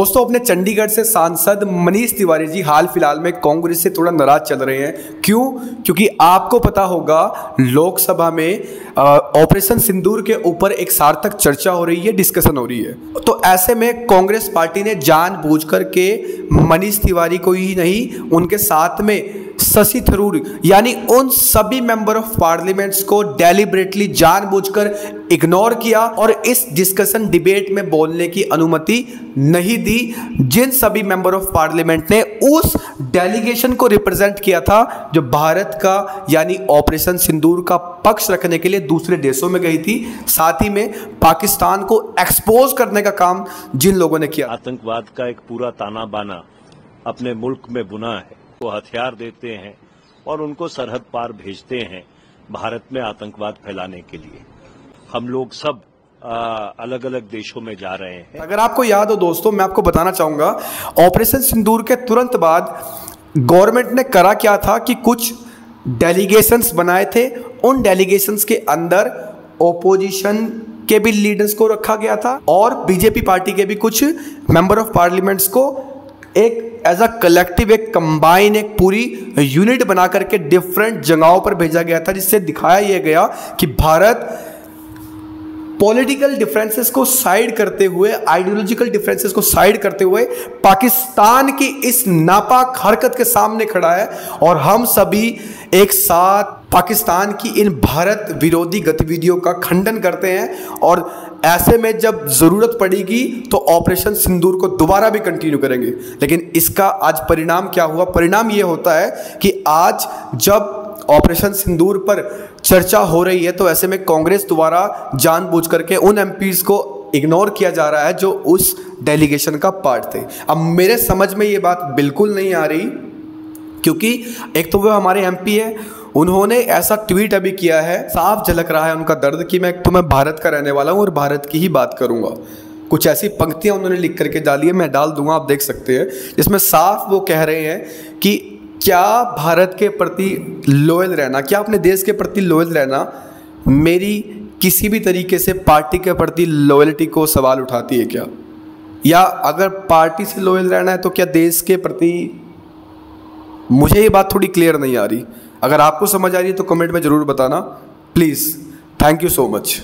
दोस्तों, अपने चंडीगढ़ से सांसद मनीष तिवारी जी हाल फिलहाल में कांग्रेस से थोड़ा नाराज चल रहे हैं। क्यों? क्योंकि आपको पता होगा लोकसभा में ऑपरेशन सिंदूर के ऊपर एक सार्थक चर्चा हो रही है, डिस्कशन हो रही है। तो ऐसे में कांग्रेस पार्टी ने जानबूझकर के मनीष तिवारी को ही नहीं, उनके साथ में शशि थरूर यानी उन सभी मेंबर ऑफ पार्लियामेंट्स को डेलिबरेटली जानबूझकर इग्नोर किया और इस डिस्कशन डिबेट में बोलने की अनुमति नहीं दी, जिन सभी मेंबर ऑफ पार्लियामेंट ने उस डेलीगेशन को रिप्रेजेंट किया था जो भारत का यानी ऑपरेशन सिंदूर का पक्ष रखने के लिए दूसरे देशों में गई थी। साथ ही में पाकिस्तान को एक्सपोज करने का काम जिन लोगों ने किया। आतंकवाद का एक पूरा ताना बाना अपने मुल्क में बुना है, वो हथियार देते हैं और उनको सरहद पार भेजते हैं भारत में आतंकवाद फैलाने के लिए। हम लोग सब अलग अलग देशों में जा रहे हैं। अगर आपको याद हो दोस्तों, मैं आपको बताना चाहूंगा ऑपरेशन सिंदूर के तुरंत बाद गवर्नमेंट ने करा क्या था कि कुछ डेलीगेशंस बनाए थे। उन डेलीगेशंस के अंदर ओपोजिशन के भी लीडर्स को रखा गया था और बीजेपी पार्टी के भी कुछ मेंबर ऑफ पार्लियामेंट्स को एक एज अ कलेक्टिव, एक कंबाइन, एक पूरी यूनिट बना करके डिफरेंट जगहों पर भेजा गया था, जिससे दिखाया यह गया कि भारत पॉलिटिकल डिफरेंसेस को साइड करते हुए, आइडियोलॉजिकल डिफरेंसेस को साइड करते हुए पाकिस्तान की इस नापाक हरकत के सामने खड़ा है और हम सभी एक साथ पाकिस्तान की इन भारत विरोधी गतिविधियों का खंडन करते हैं और ऐसे में जब जरूरत पड़ेगी तो ऑपरेशन सिंदूर को दोबारा भी कंटिन्यू करेंगे। लेकिन इसका आज परिणाम क्या हुआ? परिणाम यह होता है कि आज जब ऑपरेशन सिंदूर पर चर्चा हो रही है तो ऐसे में कांग्रेस द्वारा जानबूझ करके उन एमपीज को इग्नोर किया जा रहा है जो उस डेलीगेशन का पार्ट थे। अब मेरे समझ में ये बात बिल्कुल नहीं आ रही, क्योंकि एक तो वो हमारे एमपी है, उन्होंने ऐसा ट्वीट अभी किया है, साफ झलक रहा है उनका दर्द कि मैं भारत का रहने वाला हूँ और भारत की ही बात करूँगा। कुछ ऐसी पंक्तियाँ उन्होंने लिख करके डाली है, मैं डाल दूंगा, आप देख सकते हैं, जिसमें साफ वो कह रहे हैं कि क्या भारत के प्रति लॉयल रहना, क्या अपने देश के प्रति लॉयल रहना मेरी किसी भी तरीके से पार्टी के प्रति लॉयल्टी को सवाल उठाती है क्या? या अगर पार्टी से लॉयल रहना है तो क्या देश के प्रति? मुझे ये बात थोड़ी क्लियर नहीं आ रही। अगर आपको समझ आ रही है तो कमेंट में ज़रूर बताना please. Thank you so much.